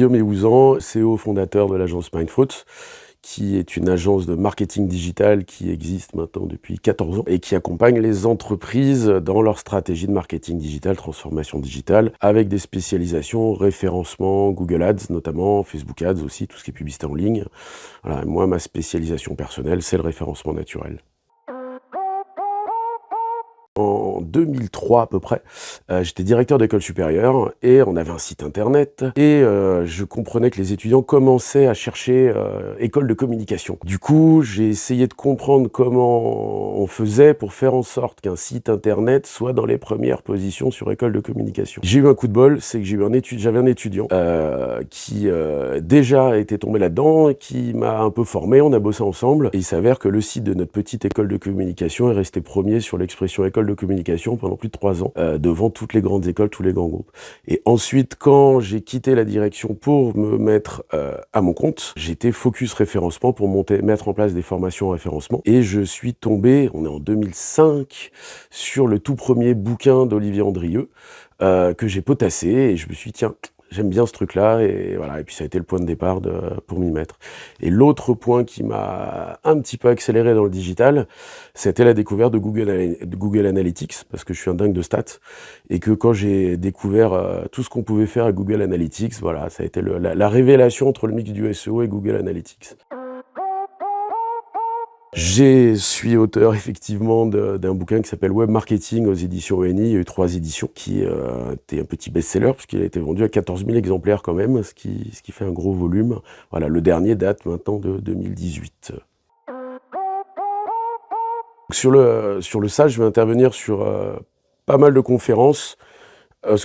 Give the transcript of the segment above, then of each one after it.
Guillaume Eouzan, CEO fondateur de l'agence Mindfruits, qui est une agence de marketing digital qui existe maintenant depuis 14 ans et qui accompagne les entreprises dans leur stratégie de marketing digital, transformation digitale, avec des spécialisations, référencement, Google Ads notamment, Facebook Ads aussi, tout ce qui est publicité en ligne. Voilà, moi, ma spécialisation personnelle, c'est le référencement naturel. En 2003 à peu près, j'étais directeur d'école supérieure et on avait un site internet et je comprenais que les étudiants commençaient à chercher école de communication. Du coup, j'ai essayé de comprendre comment on faisait pour faire en sorte qu'un site internet soit dans les premières positions sur école de communication. J'ai eu un coup de bol, c'est que j'avais un étudiant qui déjà était tombé là-dedans, qui m'a un peu formé, on a bossé ensemble et il s'avère que le site de notre petite école de communication est resté premier sur l'expression école de communication pendant plus de 3 ans, devant toutes les grandes écoles, tous les grands groupes. Et ensuite, quand j'ai quitté la direction pour me mettre à mon compte, j'étais focus référencement pour mettre en place des formations en référencement. Et je suis tombé, on est en 2005, sur le tout premier bouquin d'Olivier Andrieux, que j'ai potassé et je me suis dit, tiens, j'aime bien ce truc-là, et voilà. Et puis ça a été le point de départ pour m'y mettre. Et l'autre point qui m'a un petit peu accéléré dans le digital, c'était la découverte de Google Analytics, parce que je suis un dingue de stats, et que quand j'ai découvert tout ce qu'on pouvait faire à Google Analytics, voilà, ça a été la révélation entre le mix du SEO et Google Analytics. Je suis auteur effectivement d'un bouquin qui s'appelle Web Marketing aux éditions ONI. Il y a eu 3 éditions qui était un petit best-seller puisqu'il a été vendu à 14 000 exemplaires quand même, ce qui fait un gros volume. Voilà, le dernier date maintenant de 2018. Sur le site, je vais intervenir sur pas mal de conférences,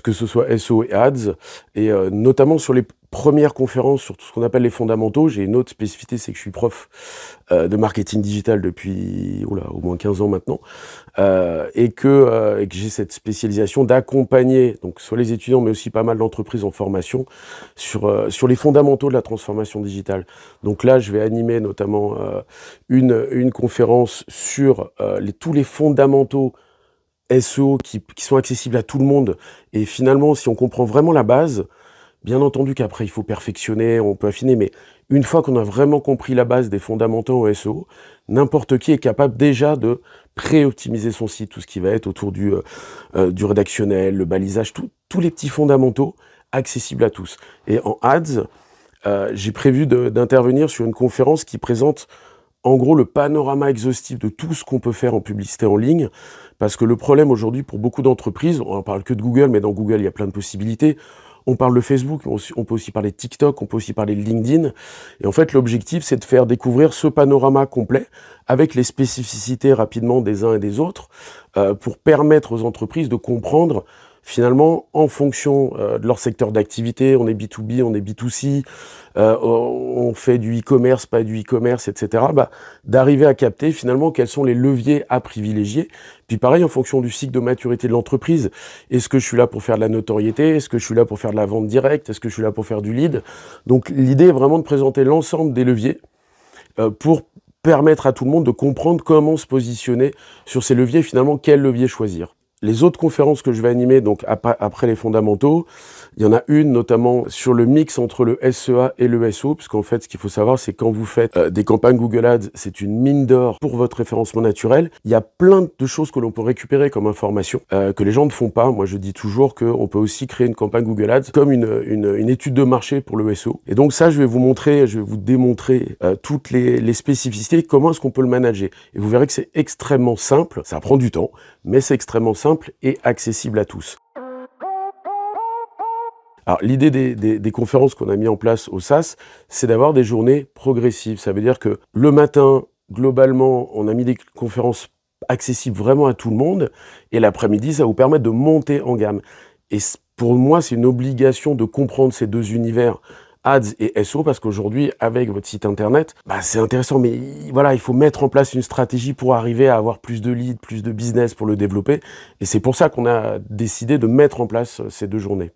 que ce soit SEO et Ads, et notamment sur les premières conférences sur tout ce qu'on appelle les fondamentaux. J'ai une autre spécificité, c'est que je suis prof de marketing digital depuis au moins 15 ans maintenant, et que j'ai cette spécialisation d'accompagner donc soit les étudiants, mais aussi pas mal d'entreprises en formation sur les fondamentaux de la transformation digitale. Donc là, je vais animer notamment une conférence sur tous les fondamentaux SEO qui sont accessibles à tout le monde. Et finalement, si on comprend vraiment la base, bien entendu qu'après il faut perfectionner, on peut affiner, mais une fois qu'on a vraiment compris la base des fondamentaux en SEO, n'importe qui est capable déjà de pré-optimiser son site, tout ce qui va être autour du rédactionnel, le balisage, tous les petits fondamentaux accessibles à tous. Et en Ads, j'ai prévu d'intervenir sur une conférence qui présente en gros le panorama exhaustif de tout ce qu'on peut faire en publicité en ligne, parce que le problème aujourd'hui pour beaucoup d'entreprises, on ne parle que de Google, mais dans Google il y a plein de possibilités, on parle de Facebook, on peut aussi parler de TikTok, on peut aussi parler de LinkedIn, et en fait l'objectif c'est de faire découvrir ce panorama complet, avec les spécificités rapidement des uns et des autres, pour permettre aux entreprises de comprendre finalement, en fonction de leur secteur d'activité, on est B2B, on est B2C, on fait du e-commerce, pas du e-commerce, etc., d'arriver à capter finalement quels sont les leviers à privilégier. Puis pareil, en fonction du cycle de maturité de l'entreprise, est-ce que je suis là pour faire de la notoriété? Est-ce que je suis là pour faire de la vente directe? Est-ce que je suis là pour faire du lead? Donc l'idée est vraiment de présenter l'ensemble des leviers pour permettre à tout le monde de comprendre comment se positionner sur ces leviers, finalement, quel levier choisir. Les autres conférences que je vais animer, donc après les fondamentaux, il y en a une notamment sur le mix entre le SEA et le SEO, puisqu'en fait, ce qu'il faut savoir, c'est quand vous faites des campagnes Google Ads, c'est une mine d'or pour votre référencement naturel. Il y a plein de choses que l'on peut récupérer comme information, que les gens ne font pas. Moi, je dis toujours qu'on peut aussi créer une campagne Google Ads comme une étude de marché pour le SEO. Et donc ça, je vais vous démontrer toutes les spécificités, comment est-ce qu'on peut le manager. Et vous verrez que c'est extrêmement simple, ça prend du temps, mais c'est extrêmement simple et accessible à tous. Alors l'idée des conférences qu'on a mis en place au SAS, c'est d'avoir des journées progressives. Ça veut dire que le matin, globalement, on a mis des conférences accessibles vraiment à tout le monde, et l'après-midi, ça va vous permettre de monter en gamme. Et pour moi, c'est une obligation de comprendre ces deux univers, Ads et SEO, parce qu'aujourd'hui, avec votre site internet, c'est intéressant, mais voilà, il faut mettre en place une stratégie pour arriver à avoir plus de leads, plus de business pour le développer. Et c'est pour ça qu'on a décidé de mettre en place ces 2 journées.